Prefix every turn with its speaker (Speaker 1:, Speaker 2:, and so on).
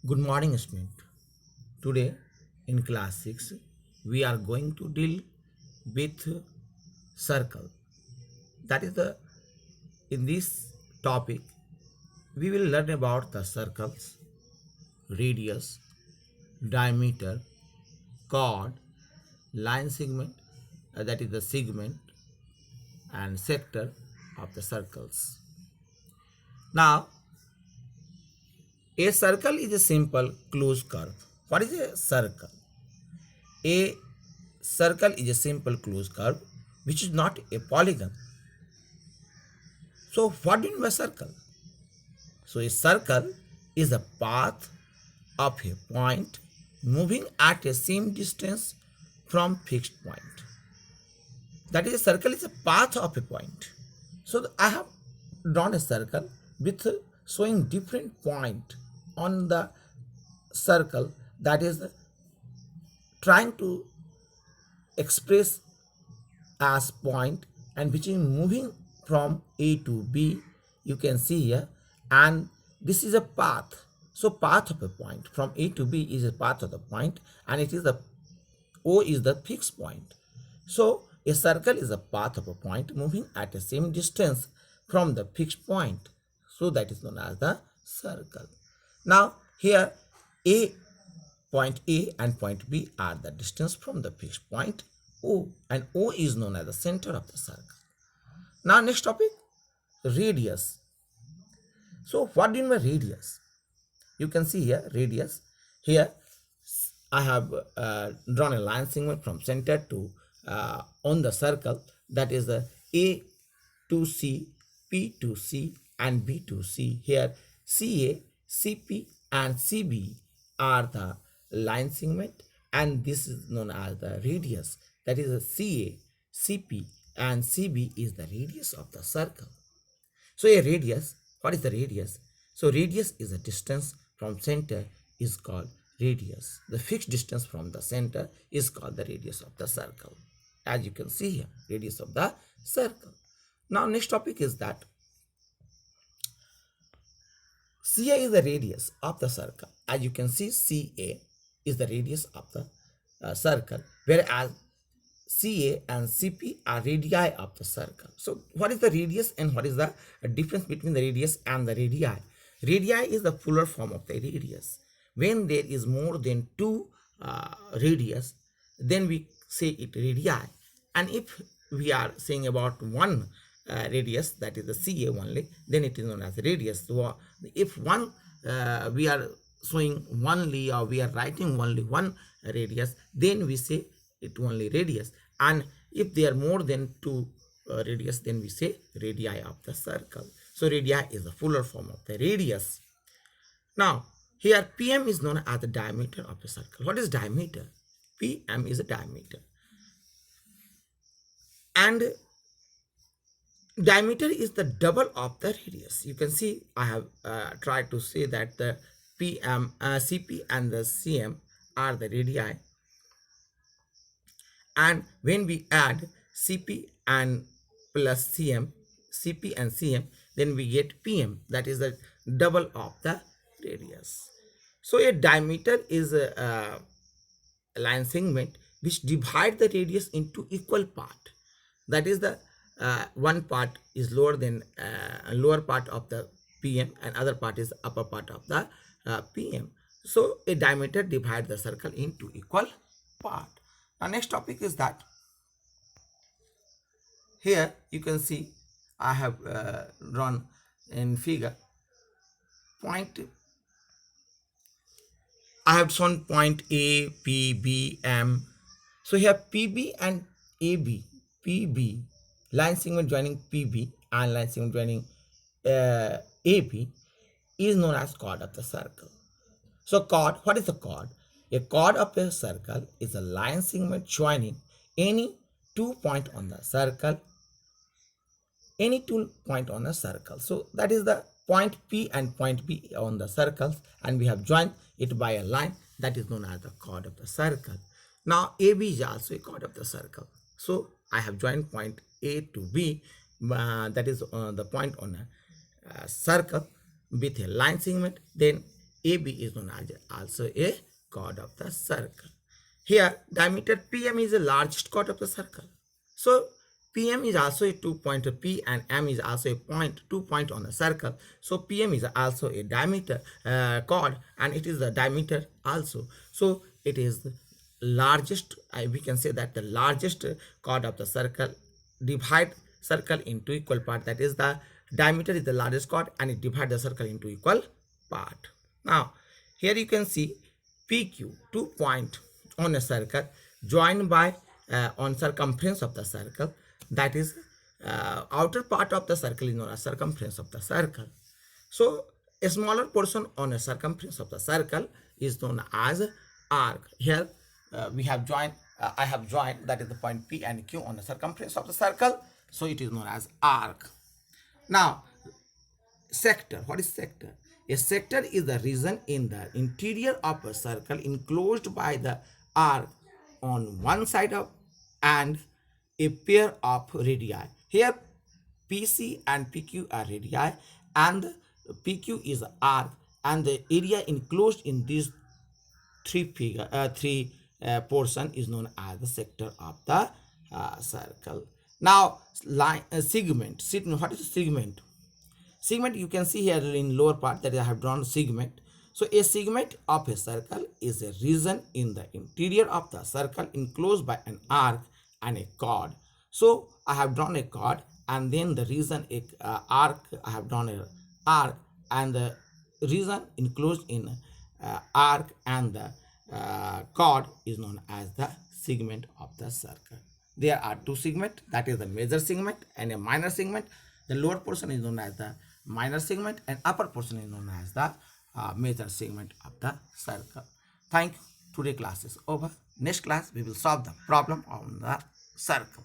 Speaker 1: Good morning, student. Today in class 6, we are going to deal with circle. That is the in this topic we will learn about the circles, radius, diameter, chord, line segment, that is the segment and sector of the circles. Now, a circle is a simple closed curve. What is a circle? A circle is a simple closed curve which is not a polygon. So, what do you mean by circle? So, a circle is a path of a point moving at a same distance from fixed point. That is, a circle is a path of a point. So, I have drawn a circle with showing different point on the circle, that is trying to express as point and which is moving from A to B, you can see here, and this is a path. So path of a point from A to B is a path of the point, and it is the O is the fixed point. So a circle is a path of a point moving at the same distance from the fixed point. So that is known as the circle. Now here A point A and point B are the distance from the fixed point O, and O is known as the center of the circle. Now next topic, radius. So what do you mean by radius? You can see here radius. Here I have drawn a line segment from center to on the circle, that is the A to C, P to C and B to C. Here CA, CP and CB are the line segment, and this is known as the radius. That is a CA, CP and CB is the radius of the circle. So a radius, what is the radius? So radius is a distance from center is called radius. The fixed distance from the center is called the radius of the circle. As you can see here, radius of the circle. Now next topic is that CA is the radius of the circle. As you can see, CA is the radius of the circle, whereas CA and CP are radii of the circle. So what is the radius and what is the difference between the radius and the radii? Radii is the fuller form of the radius. When there is more than two radius, then we say it radii. And if we are saying about one radius, that is the CA only, then it is known as radius. So if one we are showing only, or we are writing only one radius, then we say it only radius. And if there are more than two radius, then we say radii of the circle. So radii is the fuller form of the radius. Now here PM is known as the diameter of the circle. What is diameter? PM is a diameter, and diameter is the double of the radius. You can see I have tried to say that the PM, CP and the CM are the radii, and when we add CP and plus CM, CP and CM, then we get PM, that is the double of the radius. So a diameter is a line segment which divide the radius into equal part. That is the one part is lower than lower part of the PM, and other part is upper part of the PM. So a diameter divides the circle into equal part. Now next topic is that here you can see I have drawn in figure point. I have shown point A, P, B, M. So here PB and AB, PB, line segment joining PB and line segment joining AB is known as chord of the circle. So chord, what is a chord? A chord of a circle is a line segment joining any 2 point on the circle, any 2 point on a circle. So that is the point P and point B on the circles, and we have joined it by a line, that is known as the chord of the circle. Now AB is also a chord of the circle. So I have joined point A to B, that is the point on a circle with a line segment. Then AB is known as also a chord of the circle. Here, diameter PM is the largest chord of the circle. So, PM is also a 2-point P and M is also a point, 2 point on the circle. So, PM is also a diameter chord and it is the diameter also. So, it is the largest, we can say that the largest chord of the circle. Divide circle into equal part, that is the diameter is the largest chord and it divides the circle into equal part. Now, here you can see PQ, 2 point on a circle joined by on circumference of the circle, that is outer part of the circle is known as circumference of the circle. So a smaller portion on a circumference of the circle is known as arc. Here we have joined, I have joined, that is the point P and Q on the circumference of the circle, so it is known as arc. Now, sector. What is sector? A sector is the region in the interior of a circle enclosed by the arc on one side of and a pair of radii. Here PC and PQ are radii and PQ is arc, and the area enclosed in these three portion is known as the sector of the circle. Now, line segment. What is segment? Segment, you can see here in lower part that I have drawn segment. So a segment of a circle is a region in the interior of the circle enclosed by an arc and a chord. So I have drawn a chord and then the region arc, I have drawn a arc and the region enclosed in arc and the chord is known as the segment of the circle. There are two segments, that is the major segment and a minor segment. The lower portion is known as the minor segment and upper portion is known as the major segment of the circle. Thank you. Today class is over. Next class we will solve the problem on the circle.